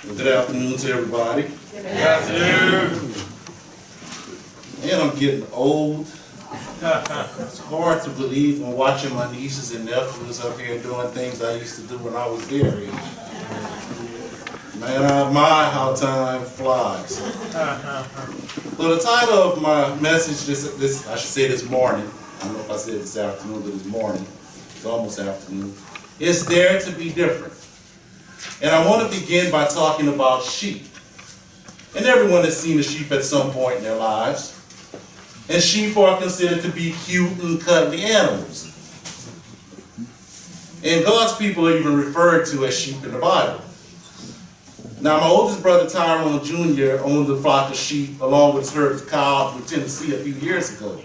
Good afternoon to everybody. Good afternoon. Man, I'm getting old. It's hard to believe I'm watching my nieces and nephews up here doing things I used to do when I was their age. Man, I admire how time flies. So the title of my message I should say this morning, I don't know if I said this afternoon, but this morning, it's almost afternoon, is Dare to Be Different. And I want to begin by talking about sheep. And everyone has seen a sheep at some point in their lives. And sheep are considered to be cute and cuddly animals. And God's people are even referred to as sheep in the Bible. Now, my oldest brother, Tyrone Jr., owned a flock of sheep along with his herd of cows in Tennessee a few years ago.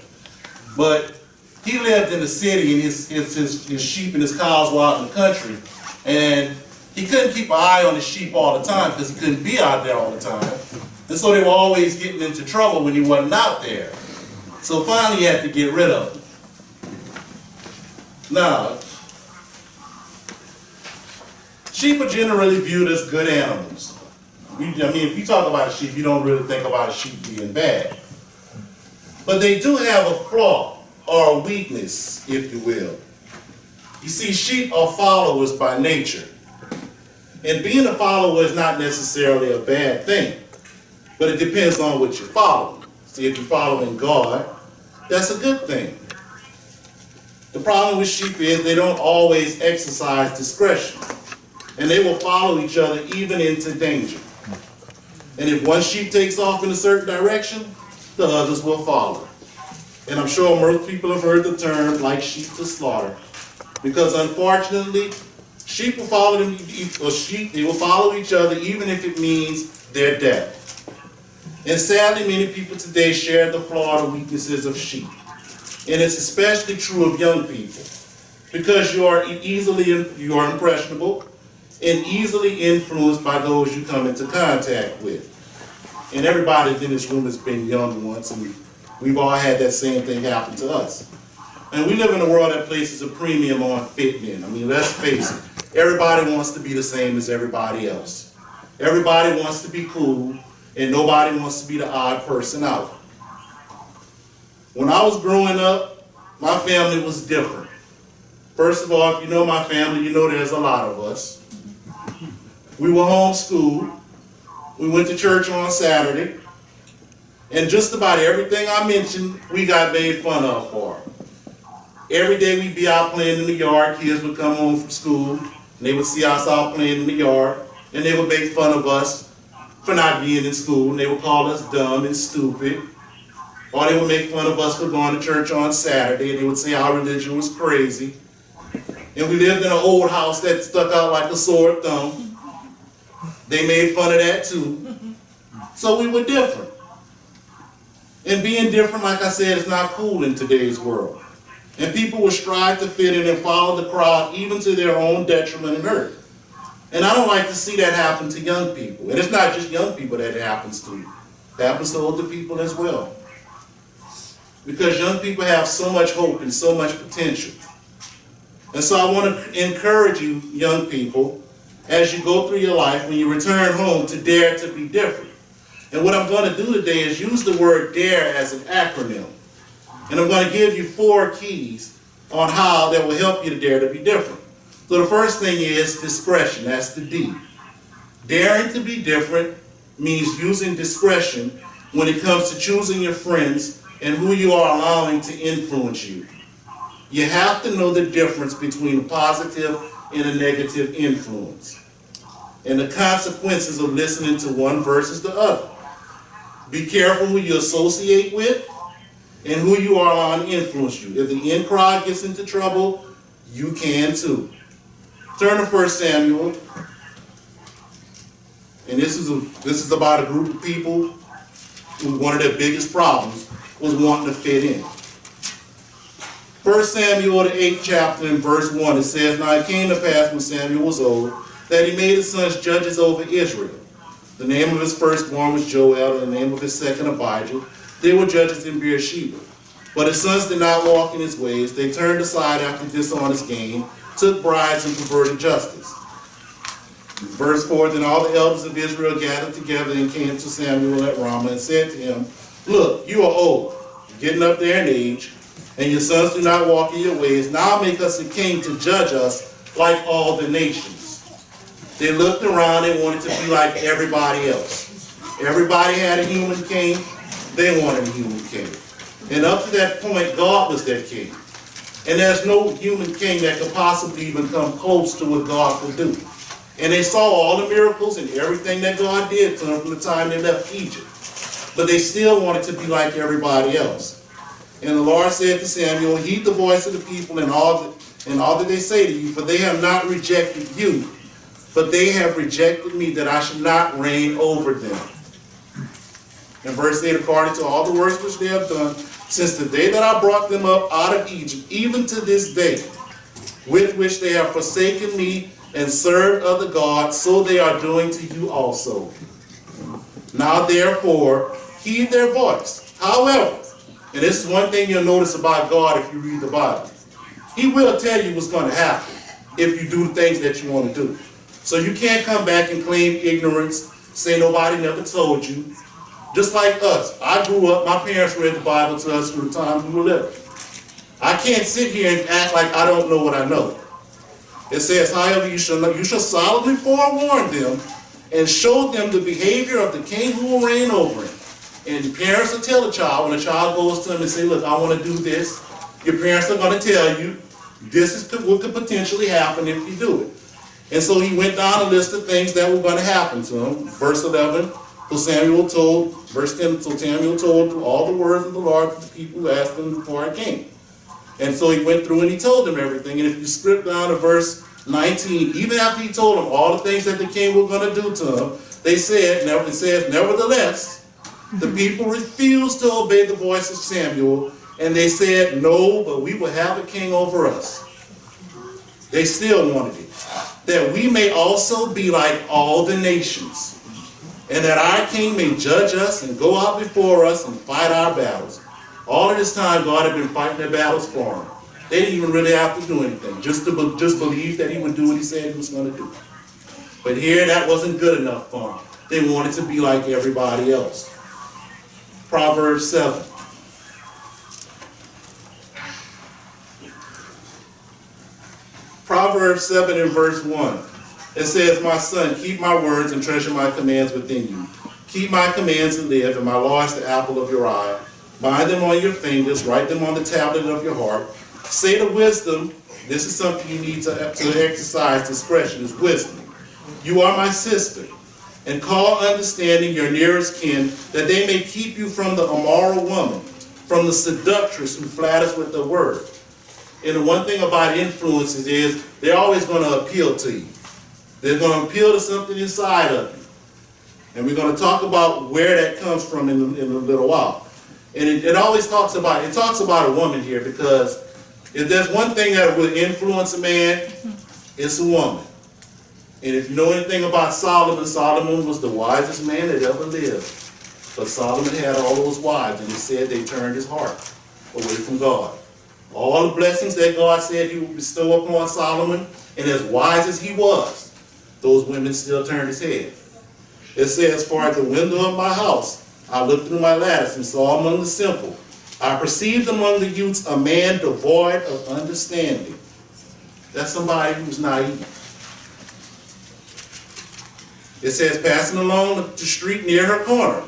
But he lived in the city, and his sheep and his cows were out in the country. And he couldn't keep an eye on the sheep all the time because he couldn't be out there all the time. And so they were always getting into trouble when he wasn't out there. So finally he had to get rid of them. Now, sheep are generally viewed as good animals. If you talk about a sheep, you don't really think about a sheep being bad. But they do have a flaw or a weakness, if you will. You see, sheep are followers by nature. And being a follower is not necessarily a bad thing, but it depends on what you're following. See, if you're following God, that's a good thing. The problem with sheep is they don't always exercise discretion, and they will follow each other even into danger. And if one sheep takes off in a certain direction, the others will follow. And I'm sure most people have heard the term like sheep to slaughter, because unfortunately, sheep will follow they will follow each other even if it means their death. And sadly, many people today share the flaws and weaknesses of sheep. And it's especially true of young people, because you are impressionable and easily influenced by those you come into contact with. And everybody in this room has been young once, and we've all had that same thing happen to us. And we live in a world that places a premium on fit men. I mean, let's face it. Everybody wants to be the same as everybody else. Everybody wants to be cool, and nobody wants to be the odd person out. When I was growing up, my family was different. First of all, if you know my family, you know there's a lot of us. We were homeschooled. We went to church on Saturday. And just about everything I mentioned, we got made fun of for. Every day we'd be out playing in the yard. Kids would come home from school, and they would see us out playing in the yard, and they would make fun of us for not being in school, and they would call us dumb and stupid. Or they would make fun of us for going to church on Saturday, and they would say our religion was crazy. And we lived in an old house that stuck out like a sore thumb. They made fun of that too. So we were different. And being different, like I said, is not cool in today's world. And people will strive to fit in and follow the crowd, even to their own detriment and hurt. And I don't like to see that happen to young people. And it's not just young people that it happens to. It happens to older people as well. Because young people have so much hope and so much potential. And so I want to encourage you, young people, as you go through your life, when you return home, to dare to be different. And what I'm going to do today is use the word DARE as an acronym. And I'm going to give you 4 keys on how that will help you to dare to be different. So the first thing is discretion. That's the D. Daring to be different means using discretion when it comes to choosing your friends and who you are allowing to influence you. You have to know the difference between a positive and a negative influence, and the consequences of listening to one versus the other. Be careful who you associate with and who you are allowing to influence you. If the in crowd gets into trouble, you can too. Turn to 1 Samuel. And this is about a group of people who one of their biggest problems was wanting to fit in. 1 Samuel, the 8th chapter, in verse 1, it says, "Now it came to pass when Samuel was old, that he made his sons judges over Israel. The name of his firstborn was Joel, and the name of his second Abijah. They were judges in Beersheba. But his sons did not walk in his ways. They turned aside after dishonest gain, took bribes, and perverted justice. Verse 4, then all the elders of Israel gathered together and came to Samuel at Ramah and said to him, look, you are old, getting up there in age, and your sons do not walk in your ways. Now make us a king to judge us like all the nations. They looked around and wanted to be like everybody else. Everybody had a human king. They wanted a human king. And up to that point, God was their king. And there's no human king that could possibly even come close to what God could do. And they saw all the miracles and everything that God did to them from the time they left Egypt. But they still wanted to be like everybody else. And the Lord said to Samuel, heed the voice of the people and all that they say to you, for they have not rejected you, but they have rejected me, that I should not reign over them. In verse 8, according to all the works which they have done, since the day that I brought them up out of Egypt, even to this day, with which they have forsaken me and served other gods, so they are doing to you also. Now therefore, heed their voice. However, and this is one thing you'll notice about God if you read the Bible, He will tell you what's going to happen if you do the things that you want to do. So you can't come back and claim ignorance, say nobody never told you. Just like us. I grew up, my parents read the Bible to us through the time we were little. I can't sit here and act like I don't know what I know. It says, however, you shall solemnly forewarn them and show them the behavior of the king who will reign over him. And the parents will tell the child, when a child goes to them and say, look, I want to do this, your parents are going to tell you, this is what could potentially happen if you do it. And so he went down a list of things that were going to happen to him. Verse 11, so Samuel told, verse 10, so Samuel told all the words of the Lord to the people who asked him before I came. And so he went through and he told them everything. And if you skip down to verse 19, even after he told them all the things that the king was going to do to him, it says, nevertheless, the people refused to obey the voice of Samuel, and they said, no, but we will have a king over us. They still wanted it. That we may also be like all the nations, and that our king may judge us and go out before us and fight our battles. All of this time, God had been fighting their battles for them. They didn't even really have to do anything, just believe that he would do what he said he was going to do. But here, that wasn't good enough for them. They wanted to be like everybody else. Proverbs 7. Proverbs 7 and verse 1. It says, my son, keep my words and treasure my commands within you. Keep my commands and live, and my law is the apple of your eye. Bind them on your fingers, write them on the tablet of your heart. Say to wisdom, this is something you need to exercise discretion, is wisdom. You are my sister. And call understanding your nearest kin, that they may keep you from the immoral woman, from the seductress who flatters with the word. And the one thing about influences is they're always going to appeal to you. They're going to appeal to something inside of you. And we're going to talk about where that comes from in a little while. And it always talks about a woman here, because if there's one thing that will influence a man, it's a woman. And if you know anything about Solomon, Solomon was the wisest man that ever lived. But Solomon had all those wives, and he said they turned his heart away from God. All the blessings that God said he would bestow upon Solomon, and as wise as he was, those women still turned his head. It says, for at the window of my house I looked through my lattice and saw among the simple. I perceived among the youths a man devoid of understanding. That's somebody who's naive. It says, passing along the street near her corner,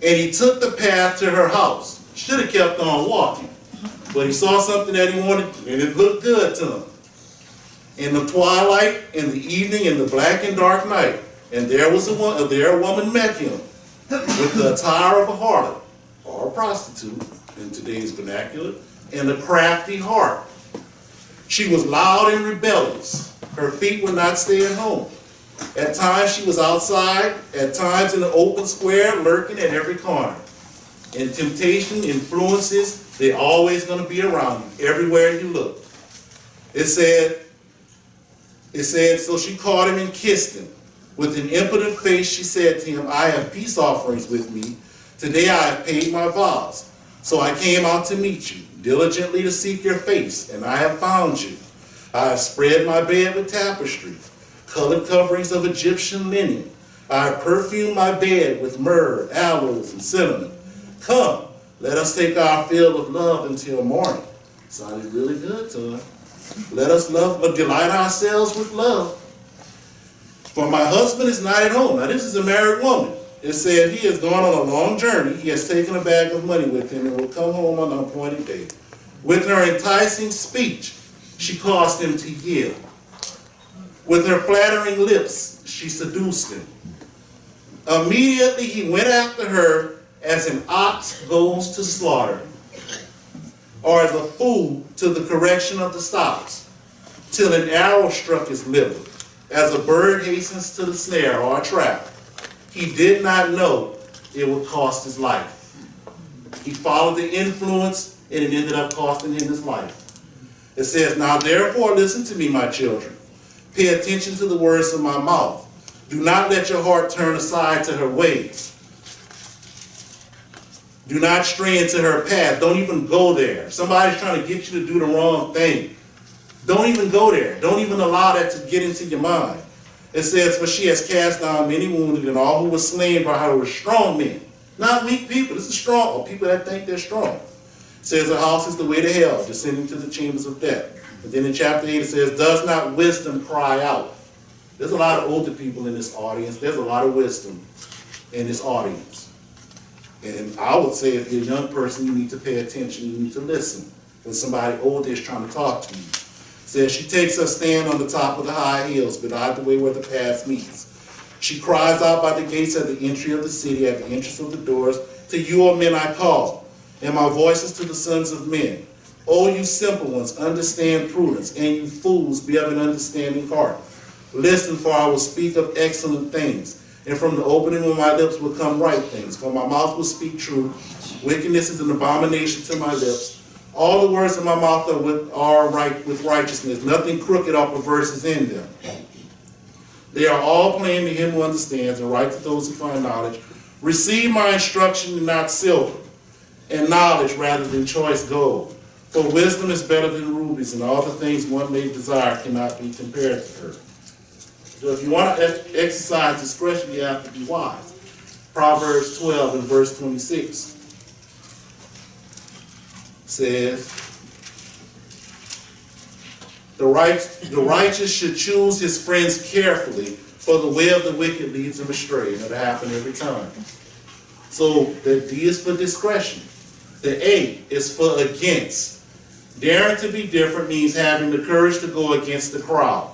and he took the path to her house. Should have kept on walking, but he saw something that he wanted, and it looked good to him. In the twilight, in the evening, in the black and dark night, and there a woman met him with the attire of a harlot, or a prostitute in today's vernacular, and a crafty heart. She was loud and rebellious. Her feet would not stay at home. At times she was outside, at times in the open square, lurking at every corner. And temptation, influences, they're always going to be around you, everywhere you look. It said, so she caught him and kissed him. With an impotent face she said to him, I have peace offerings with me. Today I have paid my vows. So I came out to meet you, diligently to seek your face, and I have found you. I have spread my bed with tapestry. colored coverings of Egyptian linen. I have perfumed my bed with myrrh, aloes, and cinnamon. Come, let us take our fill of love until morning. Sounded really good to her. Let us love, but delight ourselves with love. For my husband is not at home. Now this is a married woman. It said he has gone on a long journey. He has taken a bag of money with him and will come home on an appointed day. With her enticing speech, she caused him to yield. With her flattering lips, she seduced him. Immediately he went after her as an ox goes to slaughter, or as a fool to the correction of the stocks, till an arrow struck his liver, as a bird hastens to the snare or a trap. He did not know it would cost his life. He followed the influence, and it ended up costing him his life. It says, now therefore listen to me, my children. Pay attention to the words of my mouth. Do not let your heart turn aside to her ways. Do not stray into her path. Don't even go there. If somebody's trying to get you to do the wrong thing, don't even go there. Don't even allow that to get into your mind. It says, for she has cast down many wounded, and all who were slain by her were strong men. Not weak people. This is strong, or people that think they're strong. It says, her house is the way to hell, descending to the chambers of death. But then in chapter 8 it says, does not wisdom cry out? There's a lot of older people in this audience. There's a lot of wisdom in this audience. And I would say if you're a young person, you need to pay attention. You need to listen when somebody older is trying to talk to you. It says, she takes her stand on the top of the high hills, beside the way where the path meets. She cries out by the gates at the entry of the city, at the entrance of the doors, to you, O men, I call, and my voice is to the sons of men. O you simple ones, understand prudence, and you fools, be of an understanding heart. Listen, for I will speak of excellent things, and from the opening of my lips will come right things. For my mouth will speak truth. Wickedness is an abomination to my lips. All the words of my mouth are right with righteousness. Nothing crooked or perverse is in them. They are all plain to him who understands, and right to those who find knowledge. Receive my instruction and not silver, and knowledge rather than choice gold. For wisdom is better than rubies, and all the things one may desire cannot be compared to her. So if you want to exercise discretion, you have to be wise. Proverbs 12 and verse 26 says, the righteous should choose his friends carefully, for the way of the wicked leads him astray. And it'll happen every time. So the D is for discretion. The A is for against. Daring to be different means having the courage to go against the crowd.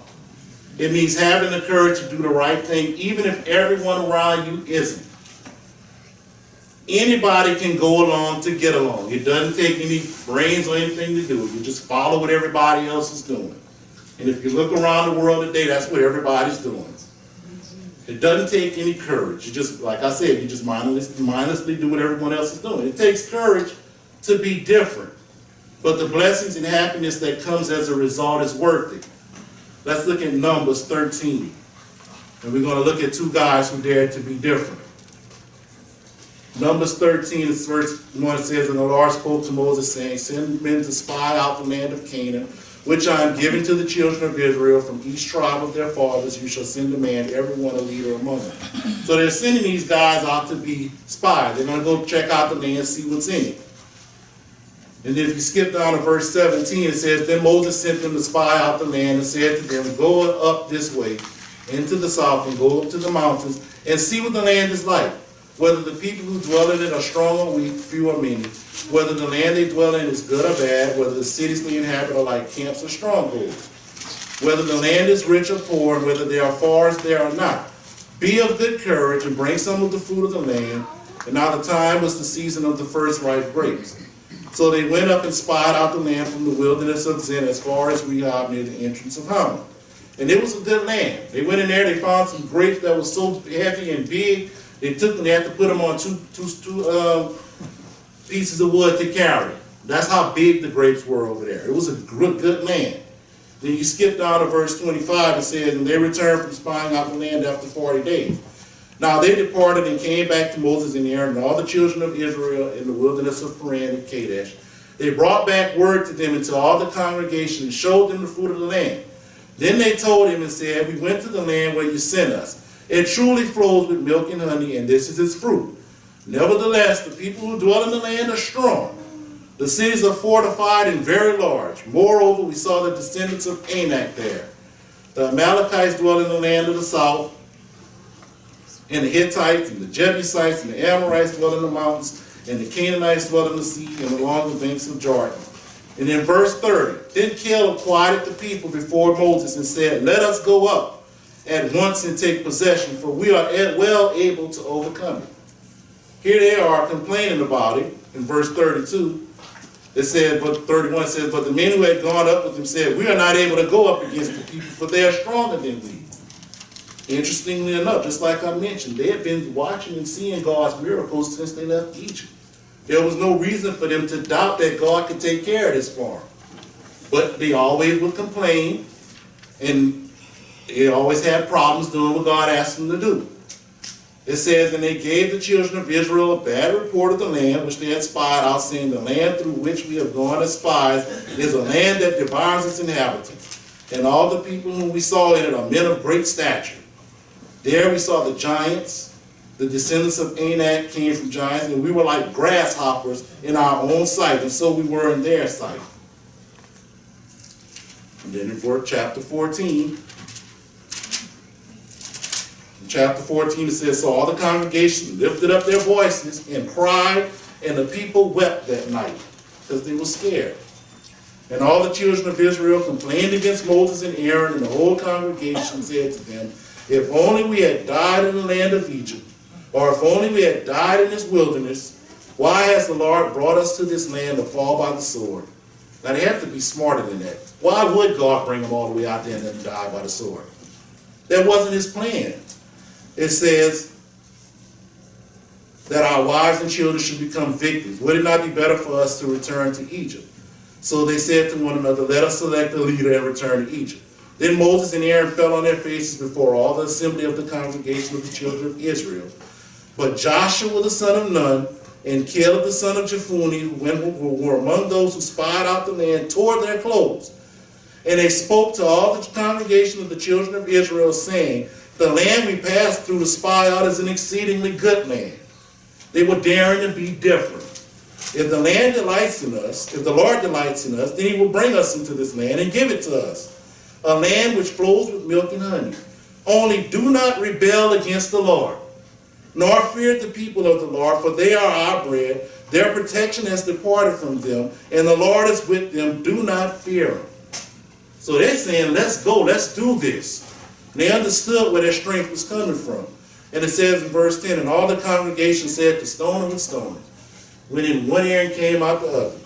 It means having the courage to do the right thing, even if everyone around you isn't. Anybody can go along to get along. It doesn't take any brains or anything to do it. You just follow what everybody else is doing. And if you look around the world today, that's what everybody's doing. It doesn't take any courage. You just, like I said, you just mindlessly do what everyone else is doing. It takes courage to be different. But the blessings and happiness that comes as a result is worth it. Let's look at Numbers 13. And we're going to look at two guys who dared to be different. Numbers 13 is verse 1. It says, and the Lord spoke to Moses, saying, send men to spy out the land of Canaan, which I am giving to the children of Israel. From each tribe of their fathers you shall send a man, every one a leader among them. So they're sending these guys out to be spies. They're going to go check out the land, see what's in it. And then if you skip down to verse 17, it says, then Moses sent them to spy out the land and said to them, go up this way into the south and go up to the mountains and see what the land is like, whether the people who dwell in it are strong or weak, few or many, whether the land they dwell in is good or bad, whether the cities they inhabit are like camps or strongholds, whether the land is rich or poor, and whether there are forests there or not. Be of good courage and bring some of the fruit of the land. And now the time was the season of the first ripe grapes. So they went up and spied out the land from the wilderness of Zin as far as Rehob near the entrance of Hammah. And it was a good land. They went in there, they found some grapes that were so heavy and big, they had to put them on two pieces of wood to carry. That's how big the grapes were over there. It was a good land. Then you skip down to verse 25, it says, and they returned from spying out the land after 40 days. Now they departed and came back to Moses and Aaron and all the children of Israel in the wilderness of Paran and Kadesh. They brought back word to them and to all the congregation and showed them the fruit of the land. Then they told him and said, we went to the land where you sent us. It truly flows with milk and honey, and this is its fruit. Nevertheless, the people who dwell in the land are strong. The cities are fortified and very large. Moreover, we saw the descendants of Anak there. The Amalekites dwell in the land of the south, and the Hittites, and the Jebusites, and the Amorites dwell in the mountains, and the Canaanites dwell in the sea, and along the banks of Jordan. And in verse 30, then Caleb quieted the people before Moses and said, let us go up at once and take possession, for we are well able to overcome it. Here they are complaining about it in verse 32. It said, but 31 says, but the men who had gone up with him said, we are not able to go up against the people, for they are stronger than we. Interestingly enough, just like I mentioned, they had been watching and seeing God's miracles since they left Egypt. There was no reason for them to doubt that God could take care of this for them. But they always would complain, and they always had problems doing what God asked them to do. It says, and they gave the children of Israel a bad report of the land which they had spied out, saying, the land through which we have gone as spies is a land that devours its inhabitants. And all the people whom we saw in it are men of great stature. There we saw the giants. The descendants of Anak came from giants, and we were like grasshoppers in our own sight, and so we were in their sight. And then in chapter 14, chapter 14, it says, so all the congregation lifted up their voices and cried, and the people wept that night because they were scared. And all the children of Israel complained against Moses and Aaron, and the whole congregation said to them, if only we had died in the land of Egypt, or if only we had died in this wilderness, why has the Lord brought us to this land to fall by the sword? Now they have to be smarter than that. Why would God bring them all the way out there and then die by the sword? That wasn't his plan. It says that our wives and children should become victims. Would it not be better for us to return to Egypt? So they said to one another, let us select a leader and return to Egypt. Then Moses and Aaron fell on their faces before all the assembly of the congregation of the children of Israel. But Joshua the son of Nun and Caleb the son of Jephunneh, who were among those who spied out the land, tore their clothes. And they spoke to all the congregation of the children of Israel, saying, the land we passed through to spy out is an exceedingly good land. They were daring to be different. If the land delights in us, if the Lord delights in us, then he will bring us into this land and give it to us, a land which flows with milk and honey. Only do not rebel against the Lord, nor fear the people of the Lord, for they are our bread. Their protection has departed from them, and the Lord is with them. Do not fear them. So they're saying, let's go, let's do this. And they understood where their strength was coming from. And it says in verse 10, and all the congregation said to stone him and stone him. When in one ear and came out the other.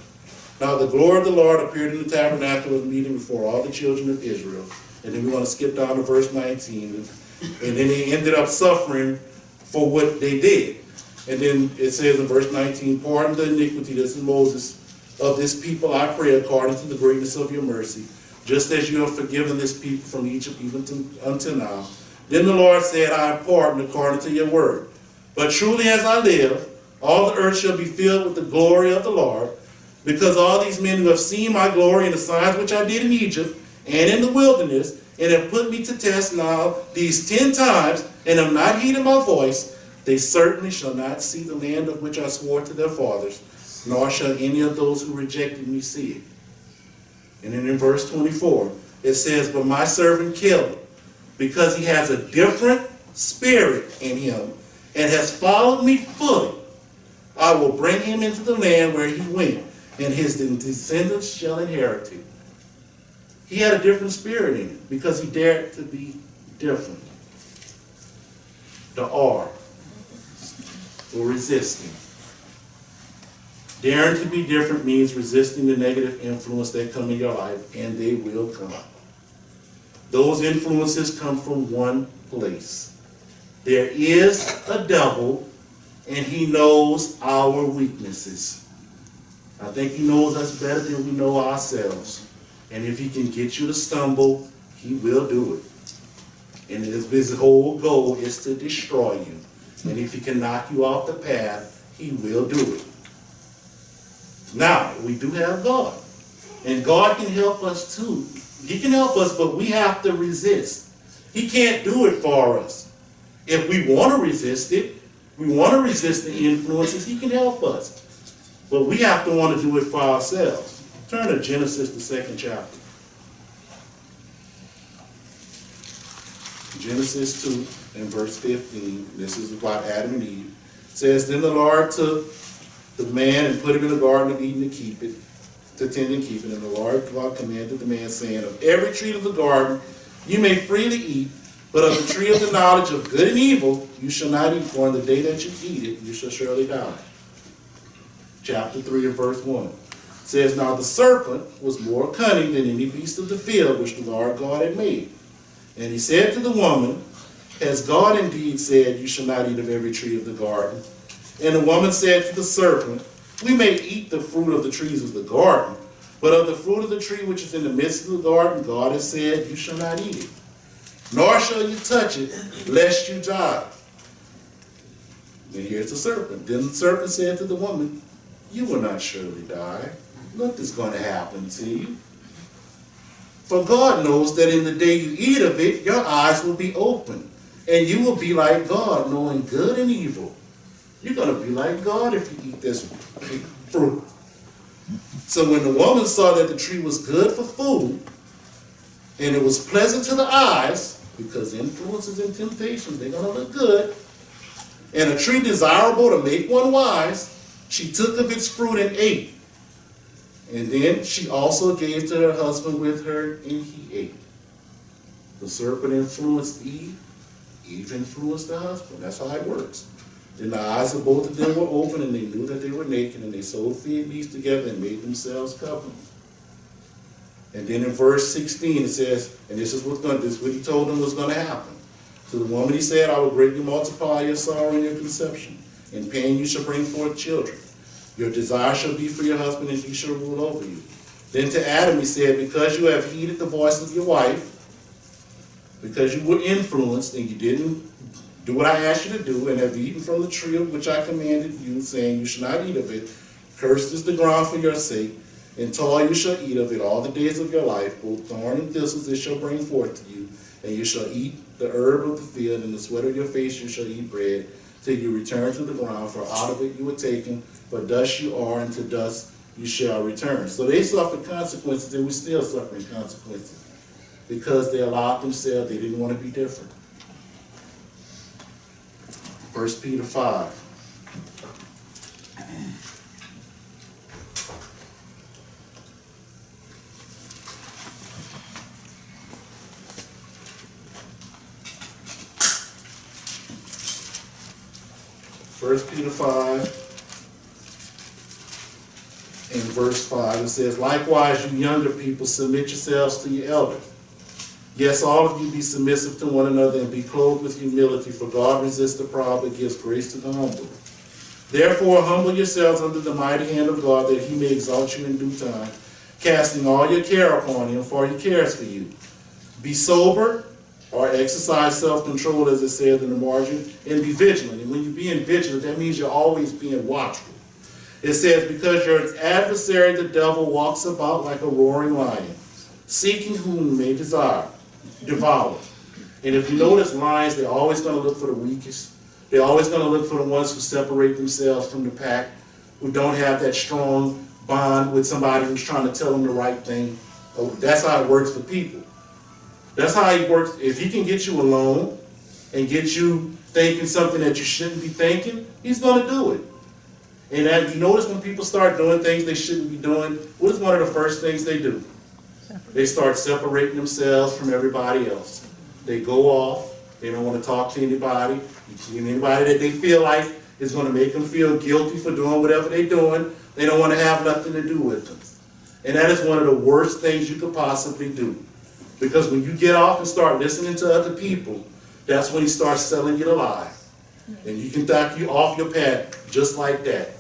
Now the glory of the Lord appeared in the tabernacle of meeting before all the children of Israel. And then we want to skip down to verse 19. And then they ended up suffering for what they did. And then it says in verse 19, pardon the iniquity, this is Moses, of this people I pray according to the greatness of your mercy, just as you have forgiven this people from Egypt even until now. Then the Lord said, I have pardoned according to your word. But truly as I live, all the earth shall be filled with the glory of the Lord, because all these men who have seen my glory and the signs which I did in Egypt and in the wilderness, and have put me to test now these 10 times, and have not heeded my voice, they certainly shall not see the land of which I swore to their fathers, nor shall any of those who rejected me see it. And then in verse 24, it says, but my servant Caleb, because he has a different spirit in him, and has followed me fully, I will bring him into the land where he went, and his descendants shall inherit it. He had a different spirit in him, because he dared to be different. The R for resisting. Daring to be different means resisting the negative influence that come in your life, and they will come. Those influences come from one place. There is a devil, and he knows our weaknesses. I think he knows us better than we know ourselves. And if he can get you to stumble, he will do it. And his whole goal is to destroy you. And if he can knock you off the path, he will do it. Now, we do have God. And God can help us too He can help us, but we have to resist. He can't do it for us. If we want to resist it, we want to resist the influences, he can help us. But we have to want to do it for ourselves. Turn to Genesis, the 2nd chapter. Genesis 2 and verse 15. This is about Adam and Eve. It says, Then the Lord took the man and put him in the garden of Eden to keep it, to tend and keep it. And the Lord God commanded the man, saying, Of every tree of the garden you may freely eat, but of the tree of the knowledge of good and evil you shall not eat, for in the day that you eat it you shall surely die. Chapter 3 and verse 1. It says, Now the serpent was more cunning than any beast of the field which the Lord God had made. And he said to the woman, Has God indeed said, You shall not eat of every tree of the garden? And the woman said to the serpent, We may eat the fruit of the trees of the garden, but of the fruit of the tree which is in the midst of the garden, God has said, You shall not eat it, nor shall you touch it, lest you die. Then here's the serpent. Then the serpent said to the woman, You will not surely die. Nothing's going to happen to you. For God knows that in the day you eat of it, your eyes will be open, and you will be like God, knowing good and evil. You're going to be like God if you eat this fruit. So when the woman saw that the tree was good for food, and it was pleasant to the eyes, because influences and temptations, they're going to look good, and a tree desirable to make one wise, she took of its fruit and ate. And then she also gave to her husband with her, and he ate. The serpent influenced Eve. Eve influenced the husband. That's how it works. Then the eyes of both of them were open, and they knew that they were naked, and they sewed fig leaves together and made themselves coverings. And then in verse 16 it says, and this is what he told them was going to happen. To the woman he said, I will greatly multiply your sorrow and your conception. In pain you shall bring forth children. Your desire shall be for your husband, and he shall rule over you. Then to Adam he said, Because you have heeded the voice of your wife, because you were influenced and you didn't do what I asked you to do, and have eaten from the tree of which I commanded you, saying, You shall not eat of it. Cursed is the ground for your sake, and toil you shall eat of it all the days of your life. Both thorn and thistles it shall bring forth to you, and you shall eat the herb of the field, and the sweat of your face you shall eat bread, till you return to the ground, for out of it you were taken, for dust you are, and to dust you shall return. So they suffered consequences, and we're still suffering consequences, because they allowed themselves, they didn't want to be different. 1 Peter 5. First Peter 5 in verse 5, it says, Likewise, you younger people, submit yourselves to your elders. Yes, all of you be submissive to one another and be clothed with humility, for God resists the proud but gives grace to the humble. Therefore, humble yourselves under the mighty hand of God, that he may exalt you in due time, casting all your care upon him, for he cares for you. Be sober, or exercise self-control, as it says in the margin, and be vigilant. And when you're being vigilant, that means you're always being watchful. It says, Because your adversary, the devil, walks about like a roaring lion, seeking whom he may devour. And if you notice, lions, they're always going to look for the weakest. They're always going to look for the ones who separate themselves from the pack, who don't have that strong bond with somebody who's trying to tell them the right thing. That's how it works for people. That's how it works. If he can get you alone and get you thinking something that you shouldn't be thinking, he's going to do it. And as you notice, when people start doing things they shouldn't be doing, what is one of the first things they do? They start separating themselves from everybody else. They go off. They don't want to talk to anybody. Anybody that they feel like is going to make them feel guilty for doing whatever they're doing, they don't want to have nothing to do with them. And that is one of the worst things you could possibly do. Because when you get off and start listening to other people, that's when he starts selling you the lie. And you can knock you off your path just like that.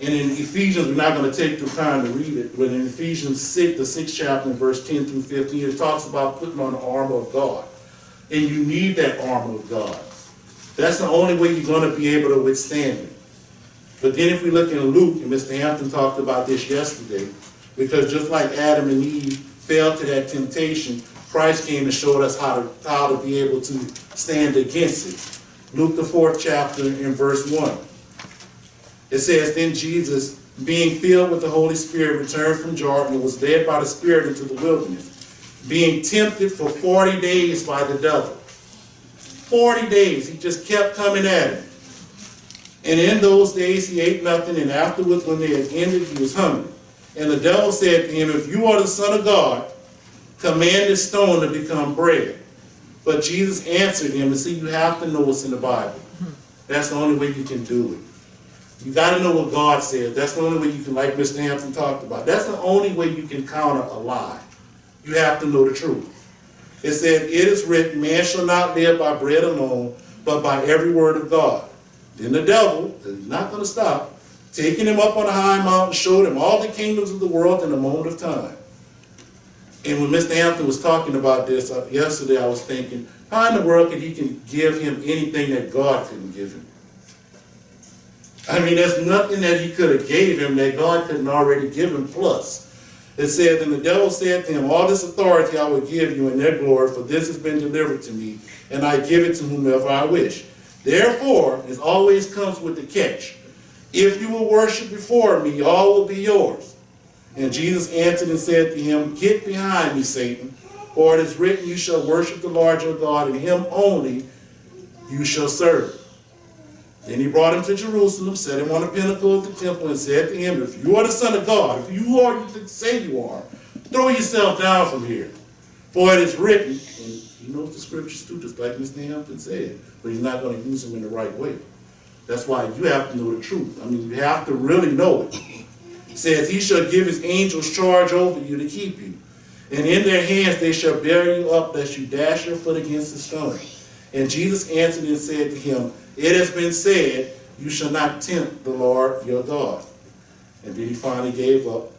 And in Ephesians, we're not going to take the time to read it, but in Ephesians 6, the 6th chapter, verse 10 through 15, it talks about putting on the armor of God. And you need that armor of God. That's the only way you're going to be able to withstand it. But then if we look in Luke, and Mr. Hampton talked about this yesterday, Because just like Adam and Eve fell to that temptation, Christ came and showed us how to be able to stand against it. Luke the 4th chapter in verse 1. It says, then Jesus, being filled with the Holy Spirit, returned from Jordan and was led by the Spirit into the wilderness, being tempted for 40 days by the devil. 40 days, he just kept coming at him. And in those days he ate nothing, and afterwards when they had ended, he was hungry. And the devil said to him, if you are the Son of God, command this stone to become bread. But Jesus answered him, and see, you have to know what's in the Bible. That's the only way you can do it. You got to know what God says. That's the only way you can, like Mr. Hampton talked about, that's the only way you can counter a lie. You have to know the truth. It said, it is written, man shall not live by bread alone, but by every word of God. Then the devil, because he's not going to stop, taking him up on a high mountain, showed him all the kingdoms of the world in a moment of time. And when Mr. Hampton was talking about this yesterday, I was thinking, how in the world could he can give him anything that God couldn't give him? I mean, there's nothing that he could have gave him that God couldn't already give him plus. It says, and the devil said to him, all this authority I will give you in their glory, for this has been delivered to me, and I give it to whomever I wish. Therefore, it always comes with the catch. If you will worship before me, all will be yours. And Jesus answered and said to him, get behind me, Satan, for it is written, you shall worship the Lord your God, and him only you shall serve. Then he brought him to Jerusalem, set him on the pinnacle of the temple, and said to him, if you are the Son of God, if you are what you say you are, throw yourself down from here. For it is written, and he knows the scriptures too, just like Mr. Hampton said, but he's not going to use them in the right way. That's why you have to know the truth. I mean, you have to really know it. It says, he shall give his angels charge over you to keep you. And in their hands they shall bear you up, lest you dash your foot against a stone. And Jesus answered and said to him, it has been said, you shall not tempt the Lord your God. And then he finally gave up.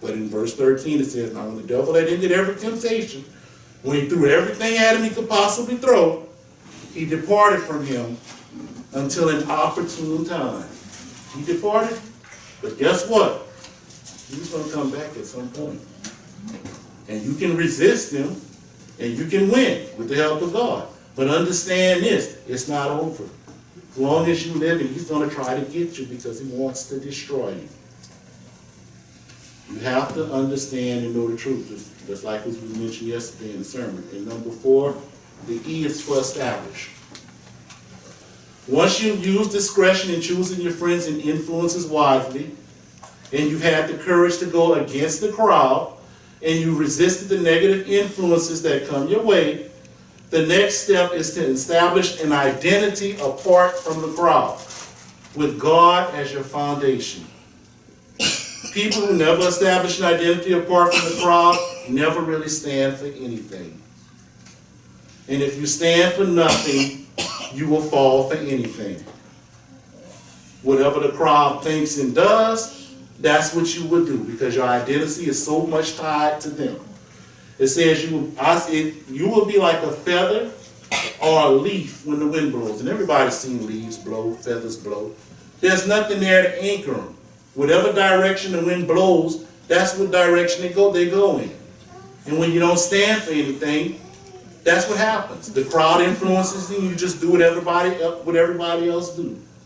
But in verse 13 it says, now when the devil had ended every temptation, when he threw everything at him he could possibly throw, he departed from him until an opportune time. He departed, but guess what? He's going to come back at some point. And you can resist him, and you can win with the help of God. But understand this, it's not over. As long as you live, and he's going to try to get you because he wants to destroy you. You have to understand and know the truth, just like as we mentioned yesterday in the sermon. And number 4, the E is for establish. Once you've used discretion in choosing your friends and influences wisely, and you've had the courage to go against the crowd, and you resisted the negative influences that come your way, the next step is to establish an identity apart from the crowd, with God as your foundation. People who never establish an identity apart from the crowd never really stand for anything. And if you stand for nothing, you will fall for anything. Whatever the crowd thinks and does, that's what you will do, because your identity is so much tied to them. It says you will be like a feather or a leaf when the wind blows. And everybody's seen leaves blow, feathers blow. There's nothing there to anchor them. Whatever direction the wind blows, that's what direction they go in. And when you don't stand for anything, that's what happens. The crowd influences you, you just do what everybody else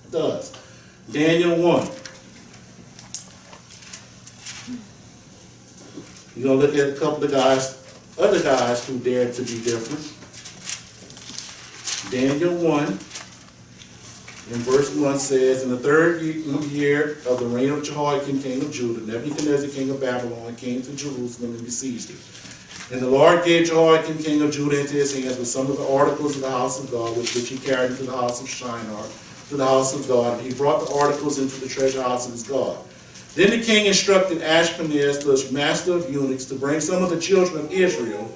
does. Daniel 1. You're going to look at a couple of other guys who dared to be different. Daniel 1, in verse 1 says, in the 3rd year of the reign of Jehoiakim, king of Judah, Nebuchadnezzar, king of Babylon, came to Jerusalem and besieged it. And the Lord gave Jehoiakim, king of Judah, into his hands with some of the articles of the house of God, which he carried into the house of Shinar, to the house of God. And he brought the articles into the treasure house of his God. Then the king instructed Ashpenaz, the master of eunuchs, to bring some of the children of Israel,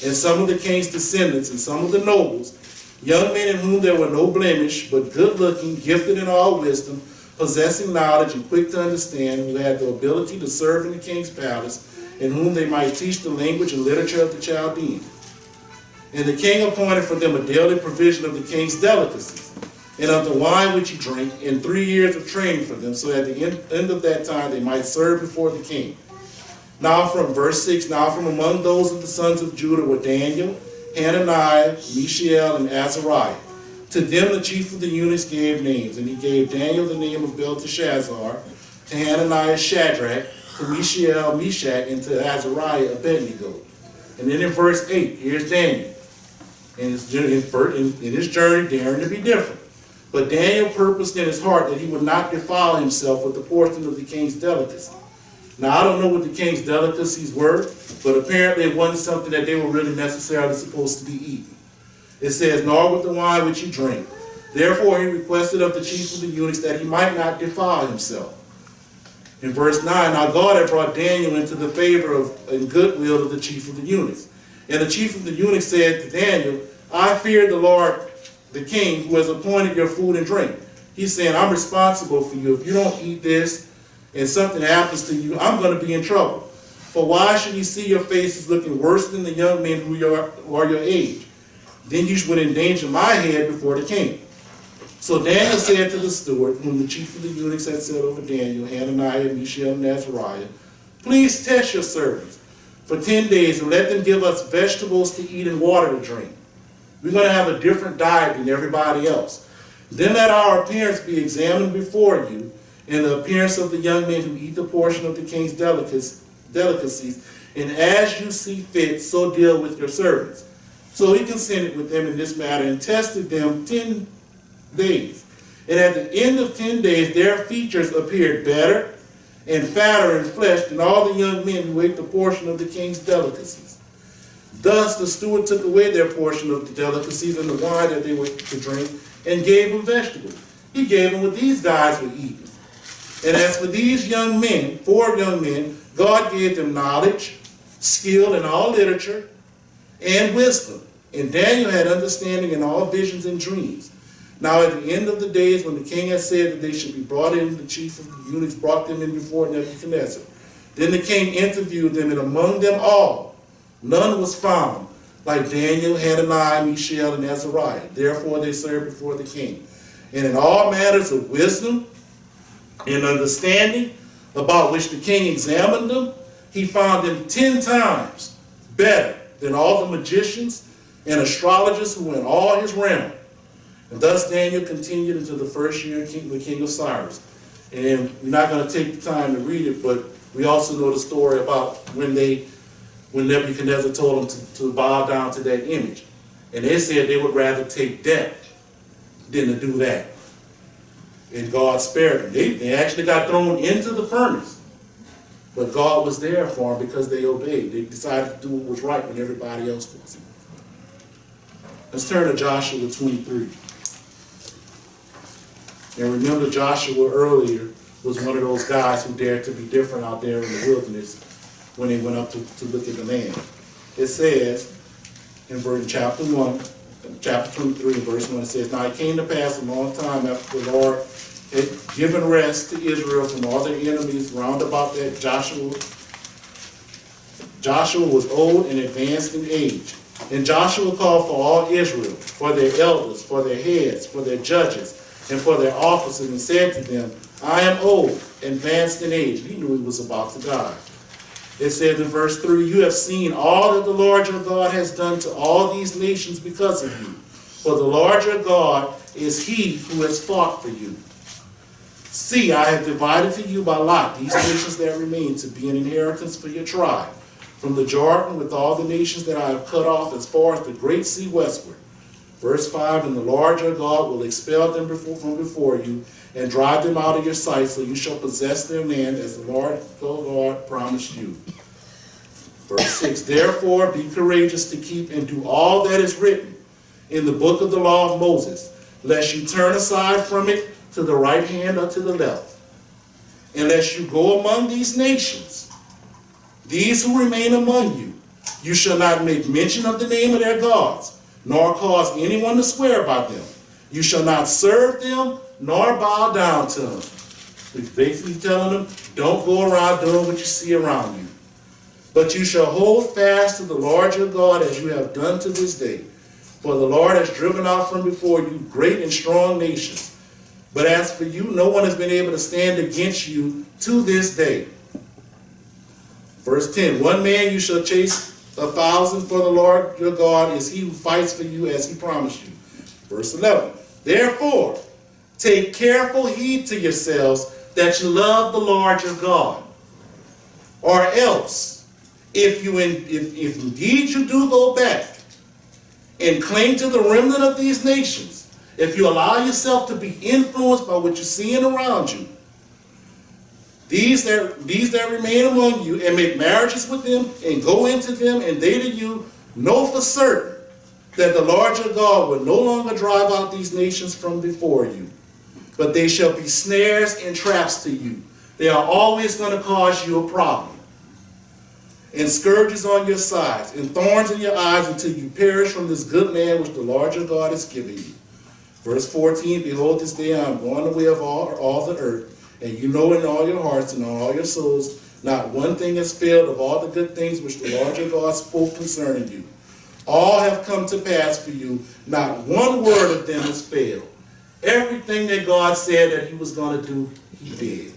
and some of the king's descendants, and some of the nobles, young men in whom there were no blemish, but good-looking, gifted in all wisdom, possessing knowledge and quick to understand, who had the ability to serve in the king's palace, in whom they might teach the language and literature of the Chaldeans. And the king appointed for them a daily provision of the king's delicacies, and of the wine which he drank, and 3 years of training for them, so at the end of that time they might serve before the king. Now from verse 6, now from among those of the sons of Judah were Daniel, Hananiah, Mishael, and Azariah. To them the chief of the eunuchs gave names, and he gave Daniel the name of Belteshazzar, to Hananiah Shadrach, to Mishael Meshach, and to Azariah Abednego. And then in verse 8, here's Daniel. In his journey daring to be different. But Daniel purposed in his heart that he would not defile himself with the portion of the king's delicacy. Now, I don't know what the king's delicacies were, but apparently it wasn't something that they were really necessarily supposed to be eaten. It says, nor with the wine which he drank. Therefore he requested of the chief of the eunuchs that he might not defile himself. In verse 9, now God had brought Daniel into the favor of and goodwill of the chief of the eunuchs. And the chief of the eunuchs said to Daniel, I fear the Lord, the king, who has appointed your food and drink. He's saying, I'm responsible for you. If you don't eat this and something happens to you, I'm going to be in trouble. For why should you see your faces looking worse than the young men who are your age? Then you would endanger my head before the king. So Daniel said to the steward, whom the chief of the eunuchs had set over Daniel, Hananiah, Mishael, and Azariah, please test your servants for 10 days and let them give us vegetables to eat and water to drink. We're going to have a different diet than everybody else. Then let our appearance be examined before you, and the appearance of the young men who eat the portion of the king's delicacies, and as you see fit, so deal with your servants. So he consented with them in this matter and tested them 10 days. And at the end of 10 days, their features appeared better and fatter in flesh than all the young men who ate the portion of the king's delicacies. Thus the steward took away their portion of the delicacies and the wine that they were to drink and gave them vegetables. He gave them what these guys were eating. And as for these young men, 4 young men, God gave them knowledge, skill in all literature, and wisdom. And Daniel had understanding in all visions and dreams. Now at the end of the days, when the king had said that they should be brought in, the chief of the eunuchs brought them in before Nebuchadnezzar. Then the king interviewed them, and among them all, none was found like Daniel, Hananiah, Mishael, and Azariah. Therefore they served before the king. And in all matters of wisdom and understanding, about which the king examined them, he found them 10 times better than all the magicians and astrologers who were in all his realm. And thus Daniel continued into the first year of the king of Cyrus. And we're not going to take the time to read it, but we also know the story about when Nebuchadnezzar told them to bow down to that image. And they said they would rather take death than to do that. And God spared them. They actually got thrown into the furnace. But God was there for them because they obeyed. They decided to do what was right when everybody else was. Let's turn to Joshua 23. And remember, Joshua earlier was one of those guys who dared to be different out there in the wilderness when they went up to look at the land. It says in chapter 1, chapter 23, verse 1, it says, Now it came to pass a long time after the Lord had given rest to Israel from all their enemies round about that Joshua was old and advanced in age. And Joshua called for all Israel, for their elders, for their heads, for their judges, and for their officers, and said to them, I am old, advanced in age. He knew he was about to die. It says in verse 3, You have seen all that the Lord your God has done to all these nations because of you. For the Lord your God is he who has fought for you. See, I have divided to you by lot these nations that remain to be an inheritance for your tribe, from the Jordan with all the nations that I have cut off as far as the great sea westward. Verse 5, And the Lord your God will expel them from before you, and drive them out of your sight, so you shall possess their land as the Lord your God promised you. Verse 6, Therefore be courageous to keep and do all that is written in the book of the law of Moses, lest you turn aside from it to the right hand or to the left. And lest you go among these nations, these who remain among you, you shall not make mention of the name of their gods, nor cause anyone to swear by them. You shall not serve them, nor bow down to them. He's basically telling them, don't go around doing what you see around you. But you shall hold fast to the Lord your God as you have done to this day. For the Lord has driven out from before you great and strong nations. But as for you, no one has been able to stand against you to this day. Verse 10, one man you shall chase 1,000 for the Lord your God is he who fights for you as he promised you. Verse 11, therefore, take careful heed to yourselves that you love the Lord your God. Or else, if indeed you do go back and cling to the remnant of these nations, if you allow yourself to be influenced by what you're seeing around you, these that remain among you, and make marriages with them, and go into them, and they to you, know for certain that the Lord your God will no longer drive out these nations from before you, but they shall be snares and traps to you. They are always going to cause you a problem. And scourges on your sides, and thorns in your eyes, until you perish from this good land which the Lord your God has given you. Verse 14, behold, this day I am going away of all the earth, and you know in all your hearts and on all your souls, not one thing has failed of all the good things which the Lord your God spoke concerning you. All have come to pass for you, not one word of them has failed. Everything that God said that he was going to do, he did.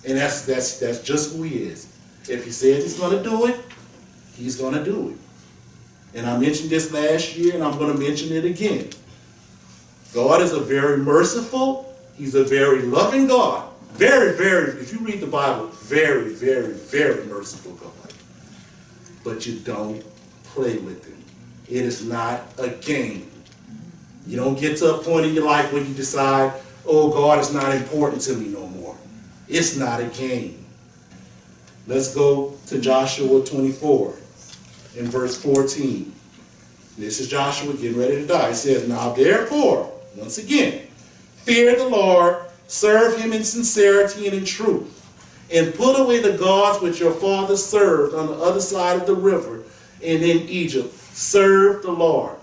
And that's just who he is. If he said he's going to do it, he's going to do it. And I mentioned this last year, and I'm going to mention it again. God is a very merciful, he's a very loving God. Very, very, if you read the Bible, very, very, very merciful God. But you don't play with him. It is not a game. You don't get to a point in your life where you decide, oh, God is not important to me no more. It's not a game. Let's go to Joshua 24 in verse 14. This is Joshua getting ready to die. It says, now therefore, once again, fear the Lord, serve him in sincerity and in truth, and put away the gods which your fathers served on the other side of the river and in Egypt. Serve the Lord.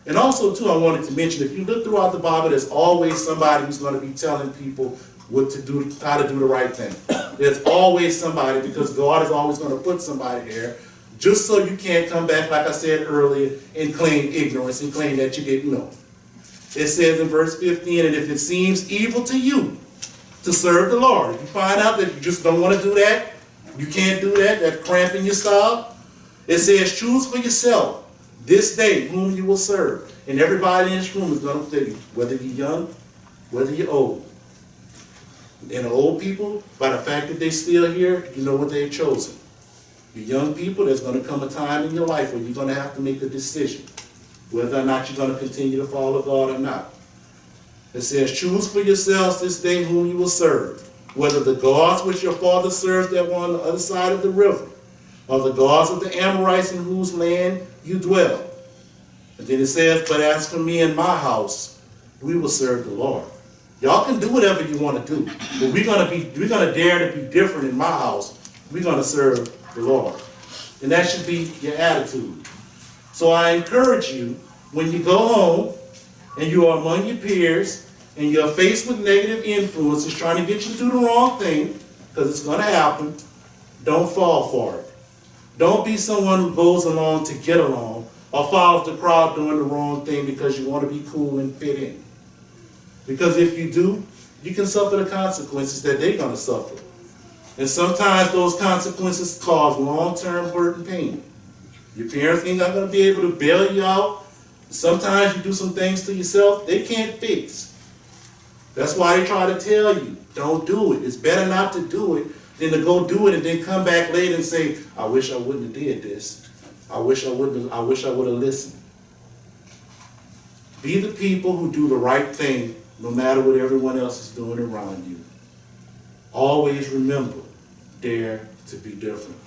And also, too, I wanted to mention, if you look throughout the Bible, there's always somebody who's going to be telling people what to do, how to do the right thing. There's always somebody, because God is always going to put somebody there, just so you can't come back, like I said earlier, and claim ignorance and claim that you didn't know. It says in verse 15, and if it seems evil to you to serve the Lord, if you find out that you just don't want to do that, you can't do that, that's cramping your style, it says choose for yourself this day whom you will serve. And everybody in this room is going to tell you, whether you're young, whether you're old. And the old people, by the fact that they're still here, you know what they've chosen. You young people, there's going to come a time in your life where you're going to have to make a decision, whether or not you're going to continue to follow God or not. It says, choose for yourselves this day whom you will serve, whether the gods which your father served that were on the other side of the river, or the gods of the Amorites in whose land you dwell. And then it says, but as for me and my house, we will serve the Lord. Y'all can do whatever you want to do, but we're gonna dare to be different in my house. We're gonna serve the Lord. And that should be your attitude. So I encourage you, when you go home and you are among your peers and you're faced with negative influences trying to get you to do the wrong thing, because it's going to happen, don't fall for it. Don't be someone who goes along to get along or follows the crowd doing the wrong thing because you want to be cool and fit in. Because if you do, you can suffer the consequences that they're going to suffer. And sometimes those consequences cause long-term hurt and pain. Your parents ain't not going to be able to bail you out. Sometimes you do some things to yourself they can't fix. That's why they try to tell you, don't do it. It's better not to do it than to go do it and then come back later and say, I wish I wouldn't have did this. I wish I would have listened. Be the people who do the right thing no matter what everyone else is doing around you. Always remember, dare to be different.